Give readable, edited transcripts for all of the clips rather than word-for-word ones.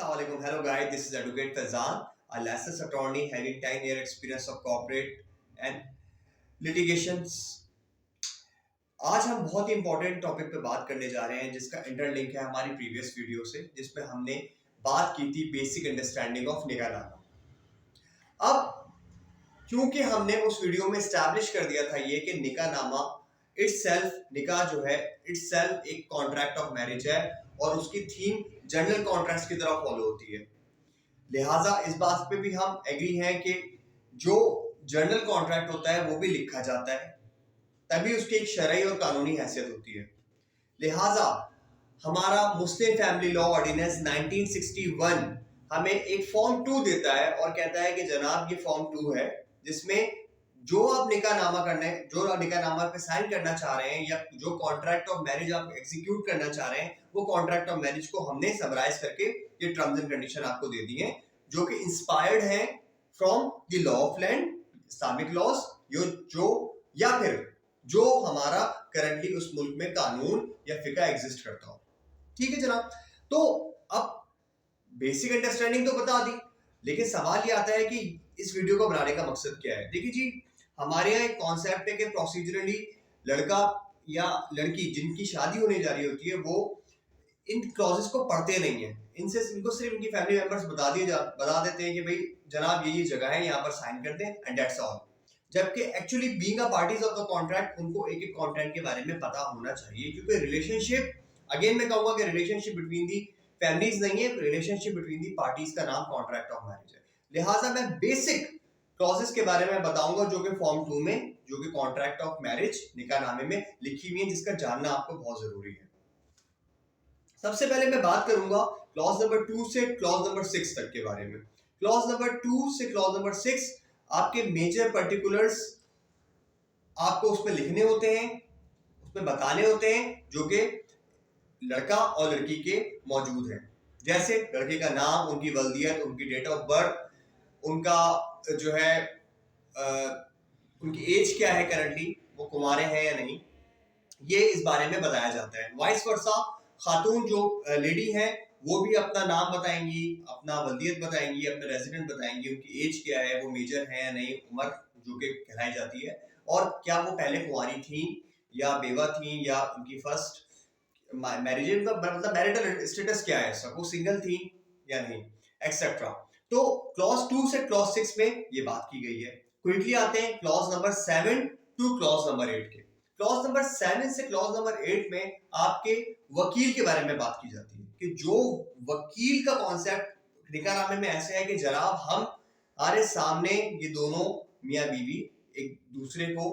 Assalamualaikum. Hello guys, this is Advocate Fazan, a licensed attorney having 10-year experience of corporate and litigations. आज हम बहुत ही important topic पे बात करने जा रहे हैं जिसका इंटरलिंक है हमारी प्रीवियस वीडियो से, जिसमें हमने बात की थी बेसिक अंडरस्टैंडिंग ऑफ निकाहनामा। अब क्योंकि हमने उस वीडियो में एस्टैब्लिश कर दिया था ये कि निकाहनामा निकाह जो है इटसेल्फ एक कॉन्ट्रैक्ट ऑफ मैरिज है और उसकी थीम जनरल कॉन्ट्रैक्ट्स की तरह फॉलो होती है। लिहाजा इस बात पे भी हम एग्री हैं कि जो जनरल कॉन्ट्रैक्ट होता है वो भी लिखा जाता है, तभी उसकी एक शरई और कानूनी हैसियत होती है। लिहाजा हमारा मुस्लिम फैमिली लॉ ऑर्डिनेंस 1961 हमें एक फॉर्म 2 देता है और कहता है कि जनाब ये फॉर्म 2 है जिसमें जो आप निकाहनामा पे साइन करना चाह रहे हैं या जो कॉन्ट्रैक्ट ऑफ मैरिज आप एग्जीक्यूट करना चाह रहे हैं वो कॉन्ट्रैक्ट ऑफ मैरिज को हमने समराइज करके ये टर्म्स एंड कंडीशन आपको दे दी हैं, जो कि इंस्पायर्ड हैं from the law of land, Islamic laws, या फिर जो हमारा करंटली उस मुल्क में कानून या फिका एग्जिस्ट करता हो। ठीक है जनाब, तो अब बेसिक अंडरस्टैंडिंग तो बता दी, लेकिन सवाल ये आता है कि इस वीडियो को बनाने का मकसद क्या है। देखिए जी, हमारे यहाँ एक कॉन्सेप्ट है कि प्रोसीजरली लड़का या लड़की जिनकी शादी होने जा रही होती है वो इन क्लॉजेस को पढ़ते नहीं है, इनको सिर्फ इनकी फैमिली मेंबर्स बता देते हैं कि भाई जनाब ये जगह है, यहाँ पर साइन कर दें एंड दैट्स ऑल। जबकि actually being a parties of the contract उनको एक एक कॉन्ट्रैक्ट के बारे में पता होना चाहिए, क्योंकि रिलेशनशिप, अगेन मैं कहूंगा कि रिलेशनशिप बिटवीन दी फैमिलीज नहीं है, रिलेशनशिप बिटवीन दी पार्टीज का नाम कॉन्ट्रैक्ट ऑफ मैरिज है। लिहाजा मैं बेसिक क्लॉजेस के बारे में बताऊंगा जो कि फॉर्म 2 में, जो कि कॉन्ट्रैक्ट ऑफ मैरिज निकाहनामे में लिखी हुई है, जिसका जानना आपको बहुत जरूरी है। सबसे पहले मैं बात करूंगा क्लॉज नंबर 2 से क्लॉज नंबर 6 तक के बारे में। क्लॉज नंबर 2 से क्लॉज नंबर 6 आपके मेजर पर्टिकुलर्स आपको उसमें लिखने होते हैं, उसमें बताने होते हैं, जो कि लड़का और लड़की के मौजूद हैं। जैसे लड़के का नाम, उनकी वल्दियत, उनकी डेट ऑफ बर्थ, उनका जो है उनकी एज क्या है, करंटली वो कुंवारे हैं या नहीं, ये इस बारे में बताया जाता है। वाइस वर्सा, खातून जो लेडी है वो भी अपना नाम बताएंगी, अपना वल्दियत बताएंगी, अपना रेजिडेंट बताएंगी, उनकी एज क्या है, वो मेजर है या नहीं, उम्र जो कि कहलाई जाती है, और क्या वो पहले कुंवारी थी या बेवा थी या उनकी फर्स्ट मैरिज का मतलब मैरिटल स्टेटस क्या है, सब वो सिंगल थी या नहीं, एक्सेट्रा। तो क्लॉज 2 से क्लॉज 6 में ये बात की गई है। क्विकली आते हैं clause number 7 two clause number 8 के। क्लॉज नंबर 7 से क्लॉज नंबर 8 में आपके वकील के बारे में बात की जाती है कि जो वकील का कॉन्सेप्ट निकाहनामे में ऐसे है कि जनाब हम हमारे सामने ये दोनों मियाँ बीवी एक दूसरे को,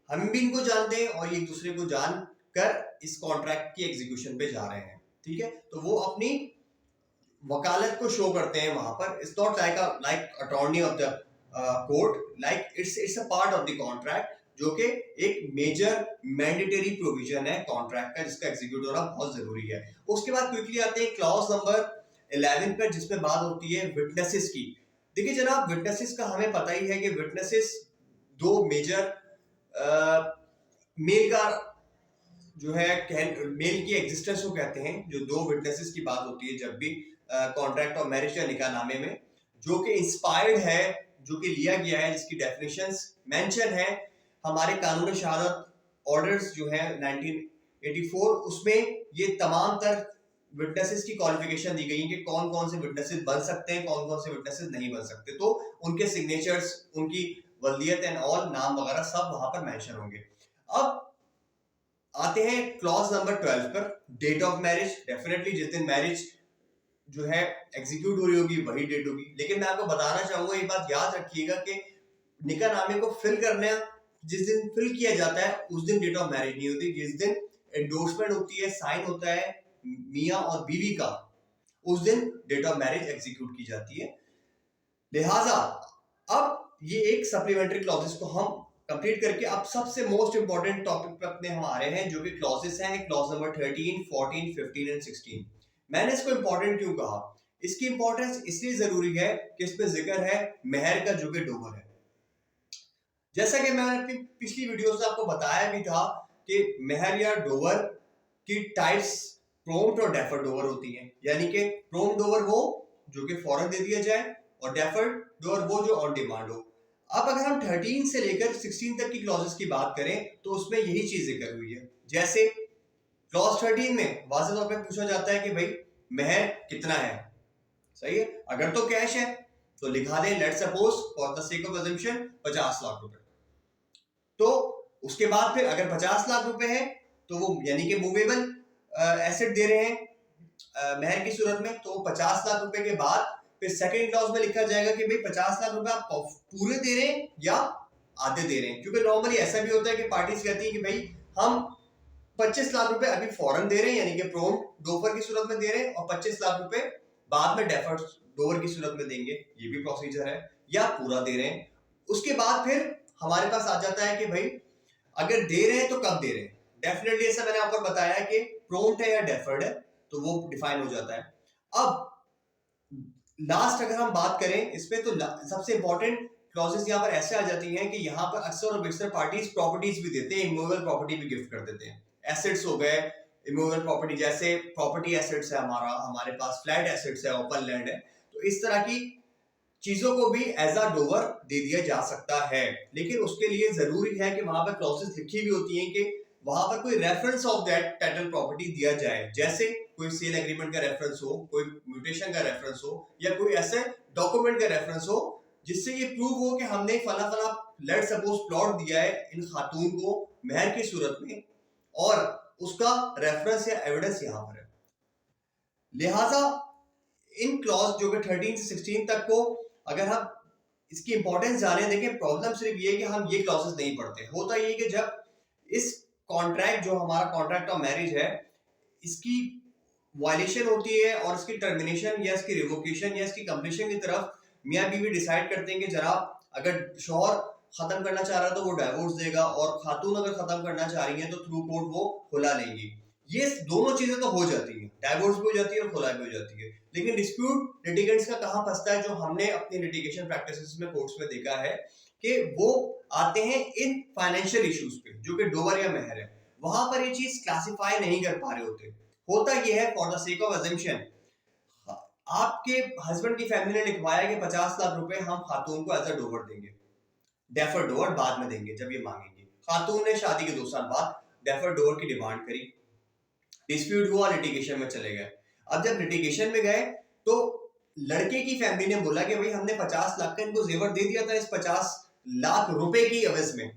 हम भी इनको जानते हैं और एक दूसरे को जान कर इस कॉन्ट्रैक्ट की एग्जीक्यूशन पे जा रहे हैं। ठीक है, तो वो अपनी वकालत को शो करते हैं वहां पर। It's not like attorney of the court, like it's a part of the contract, जो कि एक मेजर मैंडेटरी प्रोविजन है कॉन्ट्रैक्ट का, जिसका एग्जीक्यूट होना बहुत जरूरी है। उसके बाद क्विकली आते हैं क्लॉज नंबर 11 पर, जिसमें बात होती है विटनेसेस की। देखिए जनाब, विटनेसेस का हमें पता ही है कि विटनेसेस दो मेजर मेल का जो है मेल की एग्जिस्टेंस को कहते हैं, जो दो विटनेसेस की बात होती है जब भी कॉन्ट्रैक्ट ऑफ मैरिज या निकाहनामे में, जो कि इंस्पायर्ड है, जो कि लिया गया है, जिसकी डेफिनेशंस मेंशन है हमारे कानून शहादत ऑर्डर्स जो है 1984, उसमें ये तमाम तर विटनेसेस की क्वालिफिकेशन दी गई है कि कौन कौन से विटनेसेस बन सकते हैं, कौन कौन से विटनेसेस नहीं बन सकते। तो उनके सिग्नेचर्स, उनकी वल्दियत एंड ऑल, नाम वगैरह सब वहां पर मेंशन होंगे। अब आते हैं क्लॉज नंबर 12 पर, डेट ऑफ मैरिज। डेफिनेटली जिस दिन मैरिज जो है एग्जीक्यूट हो रही होगी वही डेट होगी, लेकिन मैं आपको बताना चाहूंगा, ये बात याद रखिएगा कि निकाहनामे को फिल करना, जिस दिन फिल किया जाता है उस दिन डेट ऑफ मैरिज नहीं होती। जिस दिन एंडोर्समेंट होती है, साइन होता है मियां और बीवी का, उस दिन डेट ऑफ मैरिज एग्जीक्यूट की जाती है। लिहाजा अब ये एक सप्लीमेंट्री क्लॉजेस को हम कंप्लीट करके अब सबसे मोस्ट इंपॉर्टेंट टॉपिक पे अपने हम आ रहे हैं, जो कि क्लॉजेस हैं, क्लॉज नंबर 13, 14, 15 एंड 16। मैंने इसको इंपॉर्टेंट क्यों कहा? इसकी इंपॉर्टेंस इसलिए जरूरी है कि इसमें जिक्र है मेहर का, जो कि डोवर है। जैसा कि मैंने अपनी पिछली वीडियो से आपको बताया भी था कि मेहर या डोवर की टाइप्स प्रॉम्प्ट और डेफर्ड डोवर होती हैं। यानी कि प्रॉम्प्ट डोवर वो जो कि फौरन दे दिया जाए, और डेफर्ड डोअर वो जो ऑन डिमांड हो। अब अगर हम 13 से लेकर 16 तक की क्लॉजेस की बात करें तो उसमें यही चीज जिक्र हुई है। जैसे क्लॉज 13 में वाज़ेह तौर पे पूछा जाता है कि भाई महर कितना है, सही है। अगर तो कैश है तो लिखा दें let's suppose for the sake of assumption 50 lakh रुपए। तो उसके बाद फिर अगर 50 लाख रुपए है तो वो यानी कि मूवेबल एसेट दे रहे हैं महर की सूरत में, तो 50 लाख रुपए के बाद फिर सेकंड क्लॉज में लिखा जाएगा कि भाई 50 लाख रुपए आप पूरे दे रहे हैं या आधे दे रहे हैं। क्योंकि नॉर्मली ऐसा भी होता है कि पार्टीज कहती है कि भाई हम 25 लाख रुपए अभी फौरन दे रहे हैं यानी कि प्रॉम्प्ट डोफर की सूरत में दे रहे हैं, और 25 लाख रुपए बाद में डेफर्ड डोवर की सूरत में देंगे, ये भी प्रोसीजर है, या पूरा दे रहे हैं। उसके बाद फिर हमारे पास आ जाता है कि भाई अगर दे रहे हैं तो कब दे रहे हैं। डेफिनेटली ऐसा मैंने आपको बताया कि प्रॉम्प्ट है या डेफर्ड है तो वो डिफाइन हो जाता है। अब लास्ट अगर हम बात करें इसमें तो सबसे इंपॉर्टेंट क्लॉजेस यहाँ पर ऐसे आ जाती हैं कि यहाँ पर अक्सर और बेशतर पार्टीज प्रॉपर्टीज भी देते हैं, इमूवेबल प्रॉपर्टी भी गिफ्ट कर देते हैं। एसेट्स हो गए इमूवेबल प्रॉपर्टी, जैसे प्रॉपर्टी एसेट्स है हमारे पास फ्लैट एसेट्स है, ओपन लैंड है, तो इस तरह की चीजों को भी एज अ डोवर दे दिया जा सकता है। लेकिन उसके लिए जरूरी है कि वहां पर क्लॉजेस लिखी हुई होती हैं कि वहां पर कोई reference of that title property दिया जाए, जैसे कोई सेल एग्रीमेंट का रेफरेंस हो, कोई म्यूटेशन का रेफरेंस हो, या कोई ऐसे डॉक्यूमेंट का रेफरेंस हो जिससे ये प्रूव हो कि हमने फला फला लेट सपोज प्लॉट दिया है इन खातून को महर की सूरत में, और उसका रेफरेंस या एविडेंस यहाँ पर है। लिहाजा इन क्लॉज जो कि 13 से 16 तक को अगर हम इसकी इंपॉर्टेंस जाने, देखें प्रॉब्लम सिर्फ ये कि हम ये क्लॉजेस नहीं पढ़ते। होता ये कि जब इस कॉन्ट्रैक्ट जो हमारा कॉन्ट्रैक्ट ऑफ मैरिज है इसकी वायलेशन होती है और इसकी टर्मिनेशन या इसकी रिवोकेशन या इसकी कंप्लीशन की तरफ मियाँ बीवी डिसाइड करते हैं कि जनाब अगर शौहर खत्म करना चाह रहा है तो वो डाइवोर्स देगा, और खातून अगर खत्म करना चाह रही है तो थ्रू कोर्ट वो खुला लेंगी। ये दोनों चीजें तो हो जाती हैं, डाइवोर्स भी हो जाती है और खुला भी हो जाती है। लेकिन डिस्प्यूट लिटिगेंट्स का कहां फंसता है, जो हमने अपनी लिटिगेशन प्रैक्टिसेस में कोर्ट्स में देखा है कि वो आते हैं इन फाइनेंशियल इश्यूज पे जो कि डोवर या महर है, वहां पर ये चीज क्लासिफाई नहीं कर पा रहे होते। होता ये है for the sake of assumption आपके हस्बैंड की फैमिली ने लिखवाया कि 50 लाख रुपए हम खातून को एज अ डोवर देंगे, डेफर्ड डोवर बाद में देंगे जब ये मांगेंगे। खातून ने शादी के 2 साल बाद डेफर्ड डोवर की डिमांड करी, डिस्प्यूट हुआ, लिटिगेशन में चले गए। अब जब लिटिगेशन में गए तो लड़के की फैमिली ने बोला कि भाई हमने 50 लाख का इनको जेवर दे दिया था इस 50 लाख रुपए की एवज में।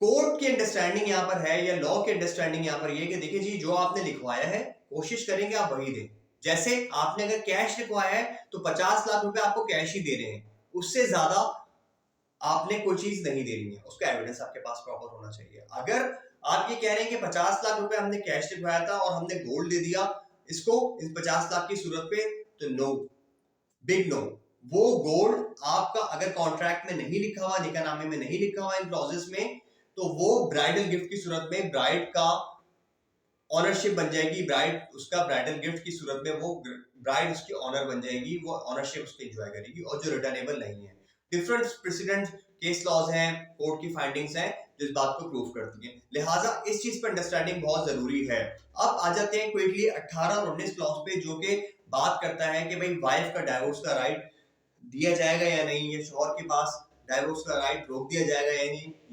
कोर्ट की अंडरस्टैंडिंग यहाँ पर है या लॉ की अंडरस्टैंडिंग यहाँ पर ये कि देखिए जी जो आपने लिखवाया है कोशिश करेंगे आप वही दें। जैसे आपने अगर कैश लिखवाया है तो 50 लाख रुपए आपको कैश ही दे रहे हैं, उससे ज्यादा आपने कोई चीज नहीं दे रही है, उसका एविडेंस आपके पास प्रॉपर होना चाहिए। अगर आप ये कह रहे हैं कि 50 लाख रुपए हमने कैश लिखवाया था और हमने गोल्ड दे दिया इसको इस 50 लाख की सूरत पे, तो नो, बिग नो। वो गोल्ड आपका अगर कॉन्ट्रैक्ट में नहीं लिखा हुआ, निकाहनामे में नहीं लिखा हुआ इन क्लॉजेस में, तो वो ब्राइडल गिफ्ट की सूरत में ब्राइड का ऑनरशिप बन जाएगी, ब्राइड उसका ब्राइडल गिफ्ट की सूरत में वो ब्राइड उसकी ऑनर बन जाएगी, वो ऑनरशिप उसकी एंजॉय करेगी, और जो रिटर्नेबल नहीं है। डिफरेंट प्रेसिडेंट केस लॉज हैं, कोर्ट की फाइंडिंग्स हैं जो इस बात को प्रूव करती हैं। लिहाजा इस चीज पर अंडरस्टैंडिंग बहुत जरूरी है। अब आ जाते हैं क्विकली 18 और 19 क्लॉज पे जो कि बात करता है कि भाई वाइफ का डाइवोर्स का राइट दिया जाएगा या नहीं, या शौहर के पास डाइवोर्स का राइट रोक दिया जाएगा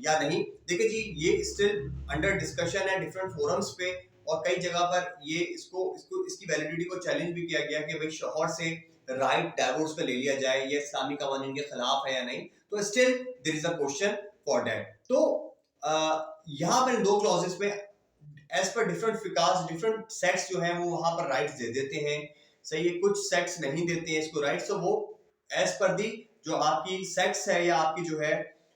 या नहीं। देखिए जी ये स्टिल अंडर डिस्कशन है डिफरेंट फोरम्स पे, और कई जगह पर ये इसकी वैलिडिटी को चैलेंज भी किया गया कि भाई शौहर से राइट डाइवोर्स का ले लिया जाए, ये इस्लामी कानून के खिलाफ है या नहीं, तो still there is a question for that. तो यहाँ पर 2 क्लॉजेस में as per different फिकास different sects जो हैं वो वहां पर राइट्स दे देते हैं, सही है, कुछ सेक्ट्स नहीं देते हैं इसको राइट्स, तो वो एज पर दी जो आपकी सेक्ट्स है या आपकी जो है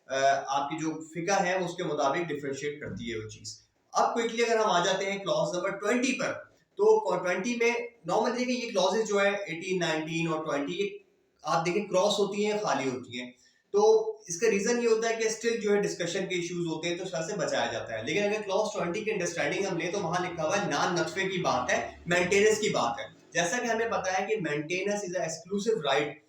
आपकी जो फिका है उसके मुताबिक डिफरेंशिएट करती है वो चीज। अब क्विकली अगर हम आ जाते हैं क्लॉज नंबर 20 पर, तो 20 में नॉर्मली देखिए ये क्लॉजेस जो है 18, 19 और 20 ये आप देखें क्रॉस होती हैं, खाली होती हैं, तो इसका रीजन ये होता है कि स्टिल जो है डिस्कशन के इश्यूज होते हैं तो उसका से बचाया जाता है। लेकिन अगर क्लॉज 20 की अंडरस्टैंडिंग हम ले तो वहां लिखा हुआ है नान नक्फे की बात है, मेंटेनेंस की बात है। जैसा कि हमें पता है कि maintenance is a exclusive right,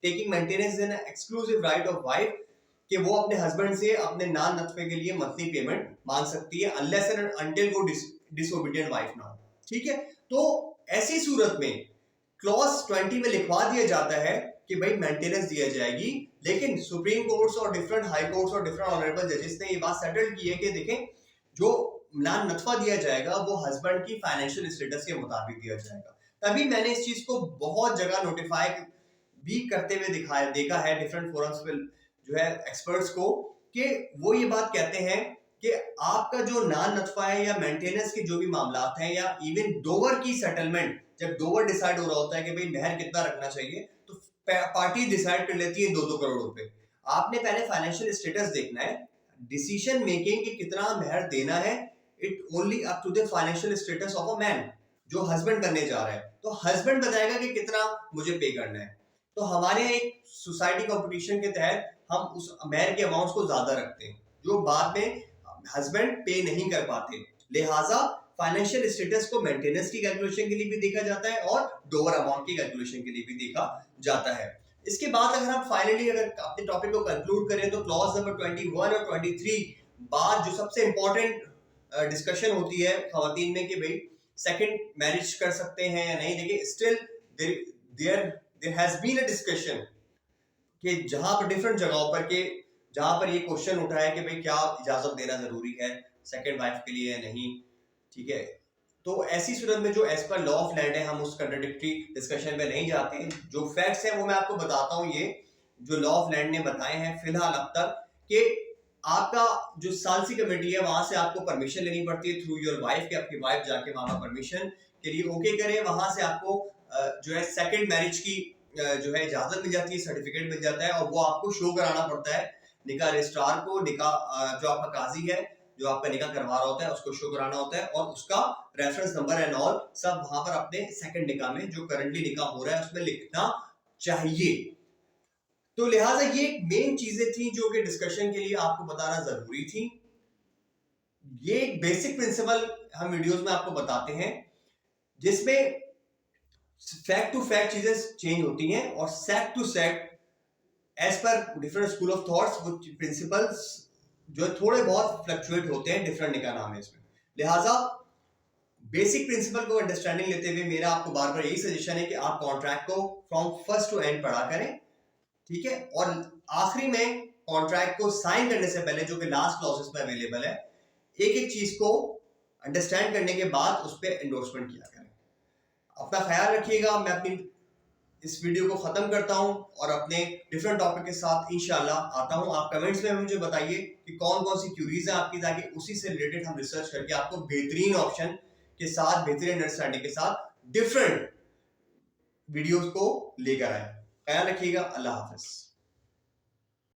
taking maintenance is an exclusive right of wife कि वो अपने हस्बैंड से अपने नान नत्फे के लिए मंथली पेमेंट मांग सकती है अनलेस एंड अनटिल वो डिसोबीडिएंट वाइफ ना हो, ठीक है। तो ऐसी सूरत में क्लॉज 20 में लिखवा दिया जाता है कि भाई मेंटेनेंस दिया जाएगी, लेकिन सुप्रीम कोर्ट्स और डिफरेंट हाई कोर्ट्स और डिफरेंट ऑनरेबल जजेस ने ये बात सेटल की है कि देखें, जो नान नतफा दिया जाएगा वो हस्बैंड की फाइनेंशियल स्टेटस के मुताबिक दिया जाएगा। तभी मैंने इस चीज को बहुत जगह नोटिफाई भी करते हुए देखा है डिफरेंट फोरम्स पे जो है एक्सपर्ट्स को, कि वो ये बात कहते हैं कि आपका जो नान नतफा है या मेंटेनेंस के जो भी मामला हैं या इवन डोवर की सेटलमेंट, जब डोवर डिसाइड हो रहा होता है कि भाई महर कितना रखना चाहिए, तो पार्टी डिसाइड कर लेती है 2-2 करोड़ रुपए। आपने पहले फाइनेंशियल स्टेटस देखना है, डिसीजन मेकिंग कि कितना महर देना है, it only up to the financial status of a man, जो हस्बैंड बनने जा रहा है। तो हस्बैंड बताएगा कि कितना मुझे पे करना है। तो हमारे एक सोसाइटी कंपटीशन के तहत हम उस महर के अमाउंट को ज्यादा रखते हैं, जो बाद में हस्बैंड पे नहीं कर पाते। लिहाजा फाइनेंशियल स्टेटस को मेंटेनेंस की कैलकुलेशन के लिए भी देखा जाता है और डोवर अमाउंट की कैलकुलेशन के लिए भी देखा जाता है। इसके बाद अगर हम फाइनली अगर अपने टॉपिक को कंक्लूड करें तो क्लॉज नंबर 21 और 23 बाद जो सबसे इंपॉर्टेंट डिस्कशन होती है खवातीन में कि भाई सेकंड मैरिज कर सकते हैं या नहीं। देखिए still there has been a discussion कि जहां पर डिफरेंट जगहों पर के जहां पर ये क्वेश्चन उठा है कि भाई क्या इजाजत देना जरूरी है सेकंड वाइफ के लिए या नहीं, ठीक है। तो ऐसी सूरत में जो as per law of land है हम उस कंट्राडिक्टरी डिस्कशन में नहीं जाते। जो फैक्ट्स हैं वो मैं आपको बताता हूँ, ये जो लॉ ऑफ लैंड ने बताए हैं फिलहाल अब तक, कि आपका जो सालसी कमेटी है वहां से आपको परमिशन लेनी पड़ती है थ्रू योर वाइफ, कि आपकी वाइफ जाके वहां परमिशन के लिए ओके करे। वहां से आपको जो है सेकंड मैरिज की जो है इजाजत मिल जाती है, सर्टिफिकेट मिल जाता है, और वो आपको शो कराना पड़ता है निकाह रजिस्ट्रार को। निकाह जो आपका काजी है जो आपका निकाह करवा रहा होता है उसको शो कराना होता है, और उसका रेफरेंस नंबर एंड ऑल सब वहां पर अपने सेकंड निकाह में जो करंटली निकाह हो रहा है उसमें लिखना चाहिए। तो लिहाजा ये मेन चीजें थी जो कि डिस्कशन के लिए आपको बताना जरूरी थी। ये एक बेसिक प्रिंसिपल हम वीडियोस में आपको बताते हैं जिसमें फैक्ट टू फैक्ट चीजें चेंज होती हैं और sect to sect as per different school of thoughts वो प्रिंसिपल्स जो थोड़े बहुत फ्लक्चुएट होते हैं डिफरेंट निकाहनामे में। लिहाजा बेसिक प्रिंसिपल को अंडरस्टैंडिंग लेते हुए मेरा आपको बार बार यही सजेशन है कि आप कॉन्ट्रैक्ट को फ्रॉम फर्स्ट टू एंड पढ़ा करें, ठीक है। और आखिरी में कॉन्ट्रैक्ट को साइन करने से पहले जो कि लास्ट क्लॉजेस में अवेलेबल है, एक एक चीज को अंडरस्टैंड करने के बाद उस पर एंडोर्समेंट किया करें। अपना ख्याल रखिएगा। मैं अपनी इस वीडियो को खत्म करता हूं और अपने डिफरेंट टॉपिक के साथ इंशाल्लाह आता हूं। आप कमेंट्स में मुझे बताइए कि कौन कौन सी क्यूरीज हैं आपकी, ताकि उसी से रिलेटेड हम रिसर्च करके आपको बेहतरीन ऑप्शन के साथ बेहतरीन अंडरस्टैंडिंग के साथ डिफरेंट वीडियोस को लेकर आए। ख्याल रखिएगा। अल्लाह हाफिज।